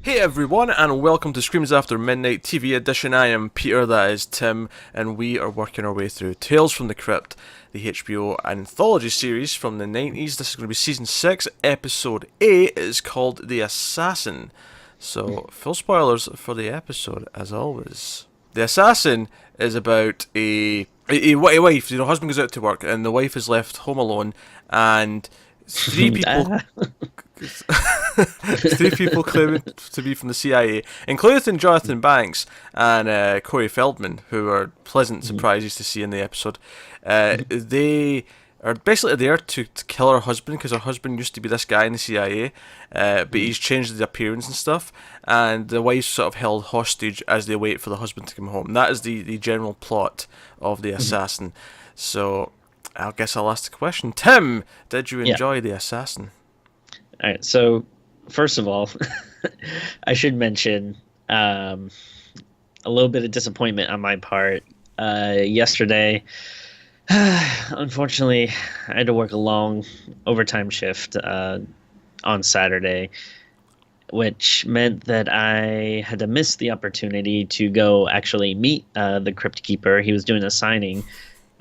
Hey everyone, and welcome to Screams After Midnight TV edition. I am Peter, that is Tim, and we are working our way through Tales from the Crypt, the HBO anthology series from the 90s. This is going to be season 6, episode 8. It is called The Assassin. So, full spoilers for the episode, as always. The Assassin is about a wife. Husband goes out to work, and the wife is left home alone, and three people... three people claiming to be from the CIA, including Jonathan Banks and Corey Feldman, who are pleasant surprises to see in the episode. They are basically there to kill her husband, because her husband used to be this guy in the CIA, but he's changed his appearance and stuff, and the wife's sort of held hostage as they wait for the husband to come home. That is the general plot of The Assassin. So I guess I'll ask the question. Tim, did you enjoy The Assassin? All right, so first of all, I should mention a little bit of disappointment on my part. Yesterday, unfortunately, I had to work a long overtime shift on Saturday, which meant that I had to miss the opportunity to go actually meet the Crypt Keeper. He was doing a signing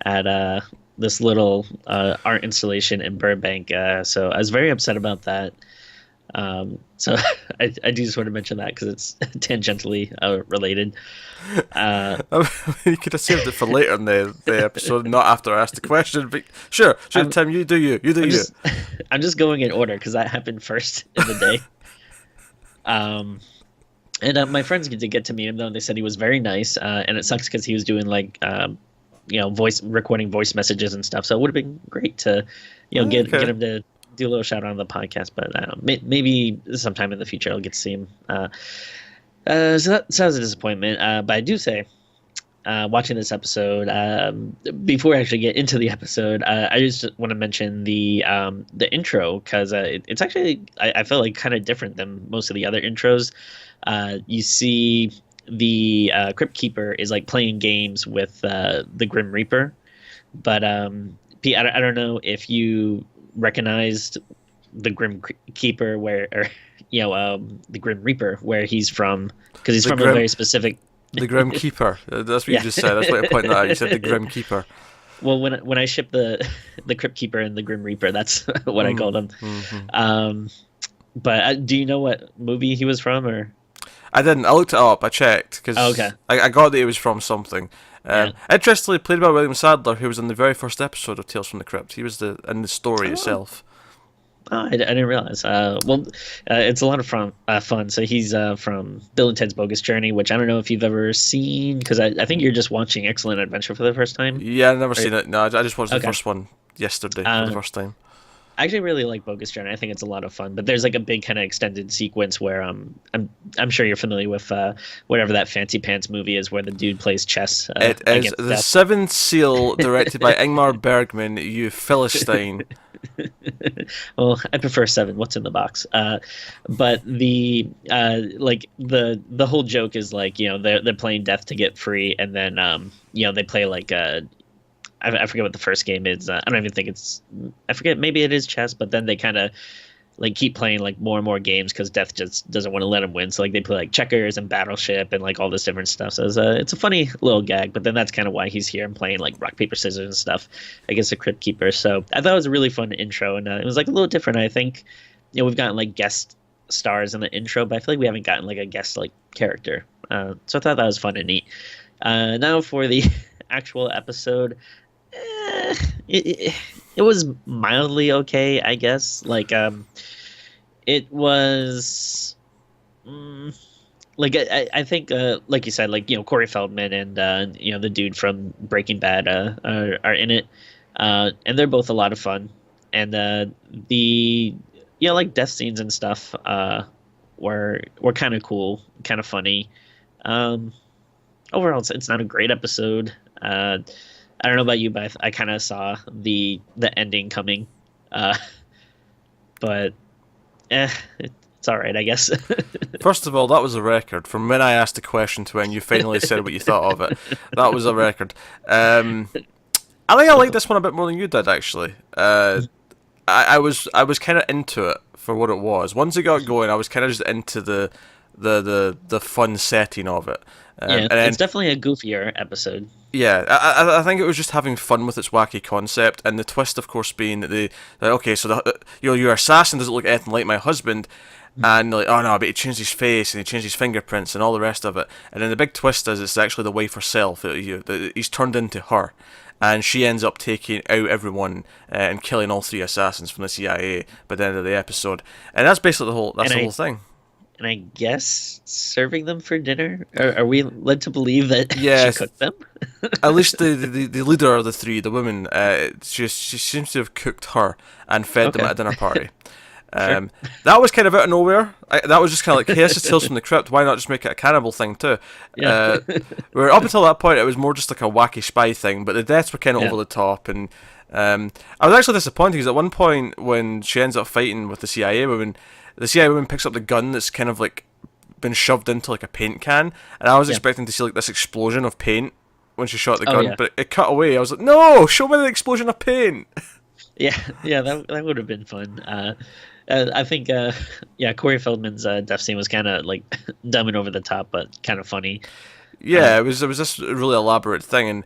at this little art installation in Burbank, so I was very upset about that. So I do just want to mention that because it's tangentially related. You could have saved it for later in the episode, not after I asked the question. But sure, Tim, you do you. I'm just going in order because that happened first in the day. And my friends get to meet him though, and they said he was very nice. And it sucks because he was doing like recording voice messages and stuff. So it would have been great to, get him to do a little shout out on the podcast. But maybe sometime in the future I'll get to see him. So that was a disappointment. But I do say, watching this episode, before I actually get into the episode, I just want to mention the intro because it's actually I feel like kind of different than most of the other intros. You see the Crypt Keeper is like playing games with the Grim Reaper, but Pete, I don't know if you recognized the Grim Keeper the Grim Reaper where he's from, because he's from a very specific. The Grim Keeper. That's what you just said. That's what I pointed out. You said the Grim Keeper. Well, when I ship the Crypt Keeper and the Grim Reaper, that's what I called him. Mm-hmm. But do you know what movie he was from, or? I didn't. I looked it up. I checked because I got that it was from something. Interestingly, played by William Sadler, who was in the very first episode of Tales from the Crypt. He was in the story itself. Oh, I didn't realize. It's a lot of fun. So he's from Bill and Ted's Bogus Journey, which I don't know if you've ever seen, because I think you're just watching Excellent Adventure for the first time. Yeah, I've never seen it. No, I just watched the first one yesterday for the first time. I actually really like Bogus Journey. I think it's a lot of fun. But there's like a big kind of extended sequence where I'm sure you're familiar with whatever that Fancy Pants movie is, where the dude plays chess. It is The death. Seventh Seal, directed by Ingmar Bergman. You Philistine. Well, I prefer Seven. What's in the box? But the the whole joke is like, they're playing death to get free, and then they play like I forget what the first game is. I don't even think it's. I forget. Maybe it is chess, but then they kind of like keep playing like more and more games because Death just doesn't want to let them win. So like they play like checkers and Battleship and like all this different stuff. So it's a funny little gag. But then that's kind of why he's here and playing like rock paper scissors and stuff against the Crypt Keeper. So I thought it was a really fun intro, and it was like a little different. I think we've gotten like guest stars in the intro, but I feel like we haven't gotten like a guest like character. So I thought that was fun and neat. Now for the actual episode. It was mildly okay, I guess. Like it was like I think like you said, like Corey Feldman and the dude from Breaking Bad are in it, and they're both a lot of fun. And the like death scenes and stuff were kind of cool, kind of funny. Overall, it's not a great episode. I don't know about you, but I kind of saw the ending coming. But it's all right, I guess. First of all, that was a record. From when I asked the question to when you finally said what you thought of it, that was a record. I think I like this one a bit more than you did, actually. I was kind of into it for what it was. Once it got going, I was kind of just into the the fun setting of it. Yeah, And then it's definitely a goofier episode. yeah, I think it was just having fun with its wacky concept, and the twist, of course, being that okay, so your assassin doesn't look anything like my husband, and they're like, oh no, but he changed his face and he changed his fingerprints and all the rest of it, and then the big twist is it's actually the wife herself. He's turned into her, and she ends up taking out everyone and killing all three assassins from the CIA by the end of the episode, and that's basically the whole thing. And I guess serving them for dinner? Are we led to believe that Yes. she cooked them? At least the leader of the three, the woman, she seems to have cooked her and fed them Okay. at a dinner party. Sure. That was kind of out of nowhere. That was just kind of like, hey, this is Tales from the Crypt. Why not just make it a cannibal thing too? Yeah. Where up until that point, it was more just like a wacky spy thing, but the deaths were kind of Yeah. over the top. And I was actually disappointed because at one point when she ends up fighting with the CIA woman picks up the gun that's kind of like been shoved into like a paint can, and I was expecting to see like this explosion of paint when she shot the gun, yeah. but it cut away. I was like, no, show me the explosion of paint. Yeah, that would have been fun. I think, yeah, Corey Feldman's death scene was kind of like dumb and over the top, but kind of funny. Yeah, it was this really elaborate thing, and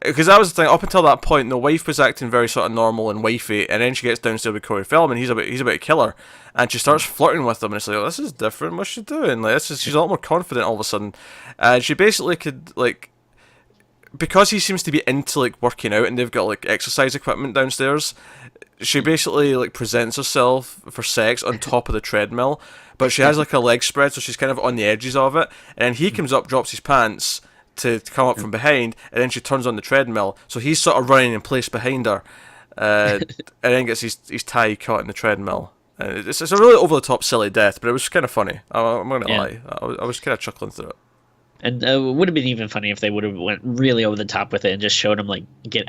because that was the thing up until that point, the wife was acting very sort of normal and wifey, and then she gets downstairs with Corey Feldman. He's about to kill her, and she starts flirting with him, and it's like, oh, this is different. What's she doing? Like, she's a lot more confident all of a sudden, and she basically could like. Because he seems to be into like working out and they've got like exercise equipment downstairs, she basically like presents herself for sex on top of the treadmill, but she has like a leg spread, so she's kind of on the edges of it, and then he comes up, drops his pants to come up from behind, and then she turns on the treadmill, so he's sort of running in place behind her, and then gets his tie caught in the treadmill. And it's a really over the top silly death, but it was kind of funny. I'm not gonna lie, I was kind of chuckling through it. And it would have been even funny if they would have went really over the top with it and just showed him like get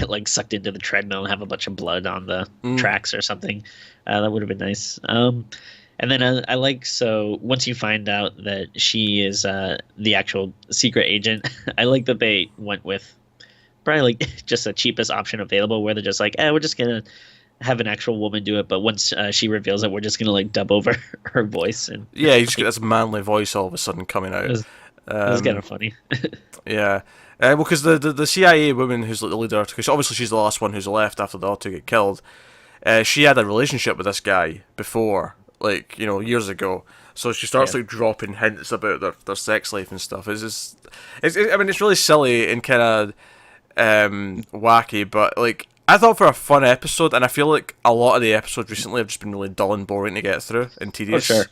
like sucked into the treadmill and have a bunch of blood on the tracks or something. That would have been nice. And then I like, so once you find out that she is the actual secret agent, I like that they went with probably like just the cheapest option available, where they're just like, we're just gonna have an actual woman do it, but once she reveals it, we're just gonna like dub over her voice. And yeah, you just get this manly voice all of a sudden coming out. It was kind of funny. Yeah. Well, because the CIA woman who's like the leader, because obviously she's the last one who's left after the other two get killed, she had a relationship with this guy before, like, years ago. So she starts like dropping hints about their sex life and stuff. I mean, it's really silly and kind of wacky, but like, I thought for a fun episode, and I feel like a lot of the episodes recently have just been really dull and boring to get through and tedious. Oh, sure.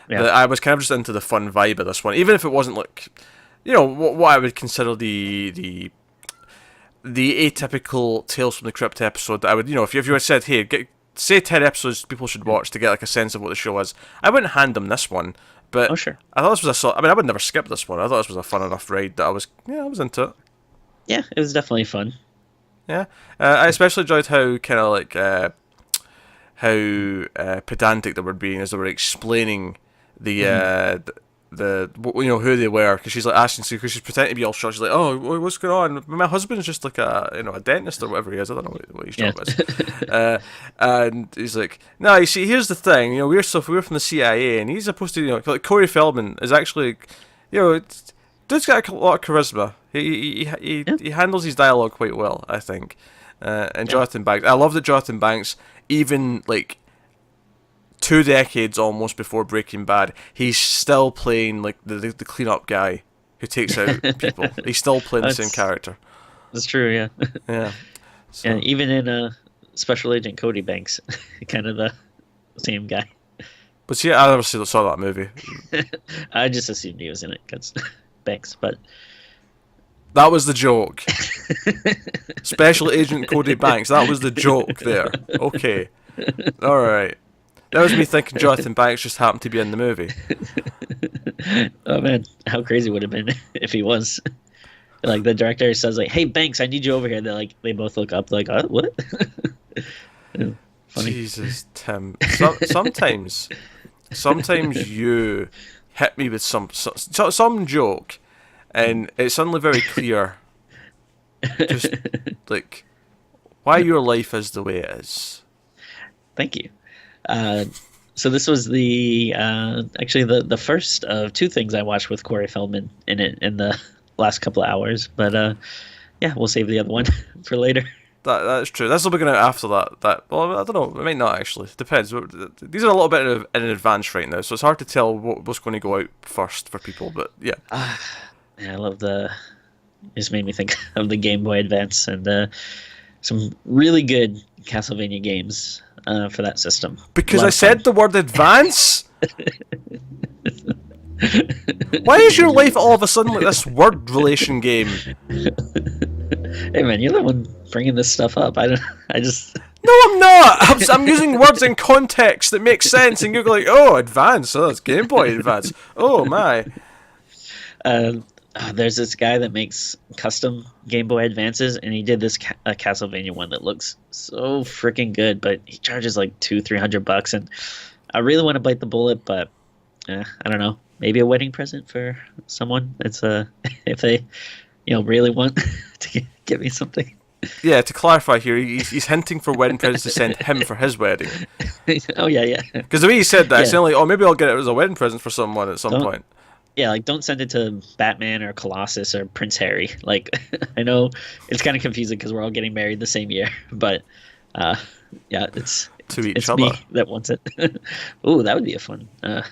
Yeah. I was kind of just into the fun vibe of this one, even if it wasn't like, what I would consider the atypical Tales from the Crypt episode. That I would, if you had said, hey, say 10 episodes people should watch to get like a sense of what the show is, I wouldn't hand them this one. But Oh, sure. I thought this was I would never skip this one. I thought this was a fun enough ride that I was into it. Yeah, it was definitely fun. Yeah, I especially enjoyed how kind of like how pedantic they were being as they were explaining the who they were, because she's like asking, because she's pretending to be all shocked. She's like, oh, what's going on? My husband's just like a dentist or whatever he is. I don't know what his job is. And he's like, no, you see, here's the thing. We're from the CIA, and he's supposed to, like Corey Feldman is actually, dude's got a lot of charisma. He handles his dialogue quite well, I think. And Jonathan Banks, I love that Jonathan Banks, even like 2 decades almost before Breaking Bad, he's still playing like the cleanup guy who takes out people. He's still playing the same character. That's true, yeah. Yeah. So. And even in Special Agent Cody Banks, kind of the same guy. But see, I never saw that movie. I just assumed he was in it because Banks, but that was the joke. Special Agent Cody Banks. That was the joke there. Okay. All right. That was me thinking Jonathan Banks just happened to be in the movie. Oh man, how crazy would it have been if he was? Like the director says, like, "Hey Banks, I need you over here." They both look up, like, "What?" Funny. Jesus, Tim. Sometimes you hit me with some joke, and it's suddenly very clear, just like why your life is the way it is. Thank you. So this was the actually the first of two things I watched with Corey Feldman in it in the last couple of hours. But yeah, we'll save the other one for later. That's true. This will be going out after that. Well, I don't know. It might not actually. Depends. These are a little bit in advance right now, so it's hard to tell what's going to go out first for people. But yeah. Yeah, I love the. It just made me think of the Game Boy Advance and some really good Castlevania games for that system. Because I said the word advance. Why is your life all of a sudden like this word relation game? Hey man, you're the one bringing this stuff up. I just. No, I'm not. I'm using words in context that make sense, and you're like, "Oh, advance. Oh, that's Game Boy Advance. Oh my." There's this guy that makes custom Game Boy Advances, and he did this Castlevania one that looks so freaking good, but he charges like $200-300, and I really want to bite the bullet, but I don't know. Maybe a wedding present for someone. It's if they, really want to get me something. Yeah, to clarify here, he's hinting for wedding presents to send him for his wedding. Oh yeah. Because the way he said that, it's sounded like, oh, maybe I'll get it as a wedding present for someone at some point. Yeah, like don't send it to Batman or Colossus or Prince Harry. Like, I know it's kind of confusing because we're all getting married the same year, but yeah, it's me that wants it. Ooh, that would be a fun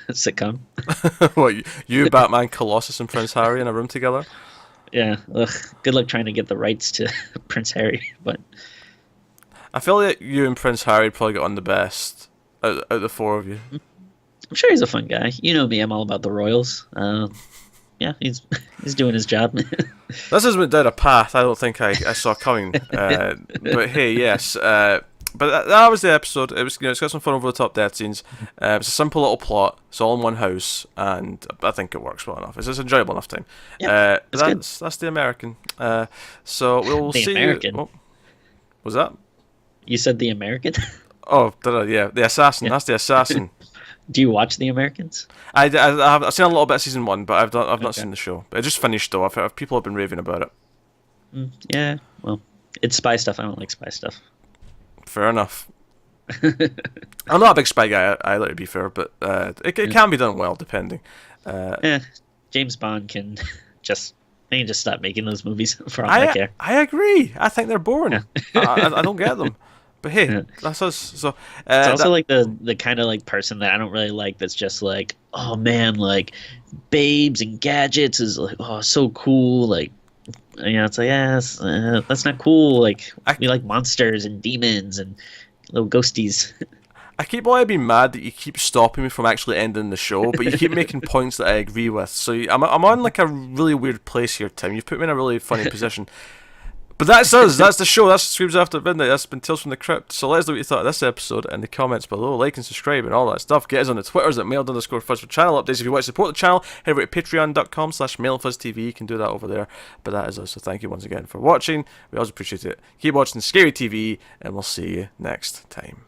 sitcom. What, you, Batman, Colossus, and Prince Harry in a room together? Yeah. Ugh, good luck trying to get the rights to Prince Harry, but I feel like you and Prince Harry probably got on the best out of the four of you. I'm sure he's a fun guy. You know me, I'm all about the royals. Yeah, he's doing his job. This has went down a path I don't think I saw coming. But hey, yes. But that was the episode. It was, it's got some fun over the top death scenes. It's a simple little plot. It's all in one house, and I think it works well enough. It's enjoyable enough time. Yeah, that's the American. So we'll the see. American. Oh, was that? You said the American? Oh, yeah, the assassin. Yeah. That's the assassin. Do you watch The Americans? I've seen a little bit of season 1, but I've not seen the show. It just finished though. People have been raving about it. Yeah, well, it's spy stuff. I don't like spy stuff. Fair enough. I'm not a big spy guy either, to be fair, but it can be done well, depending. James Bond can just stop making those movies for all I care. I agree. I think they're boring. I don't get them. But hey, that's us. So it's also like the kind of like person that I don't really like. That's just like, oh man, like babes and gadgets is like, oh, so cool. Like, it's like, that's not cool. Like we like monsters and demons and little ghosties. I keep wanting to be mad that you keep stopping me from actually ending the show, but you keep making points that I agree with. So I'm on like a really weird place here, Tim. You've put me in a really funny position. But that's us. That's the show. That's Screams After Midnight. That's been Tales from the Crypt. So let us know what you thought of this episode in the comments below. Like and subscribe and all that stuff. Get us on the Twitters at mailed_fuzz for channel updates. If you want to support the channel, head over to patreon.com/mailfuzztv. You can do that over there. But that is us. So thank you once again for watching. We always appreciate it. Keep watching Scary TV, and we'll see you next time.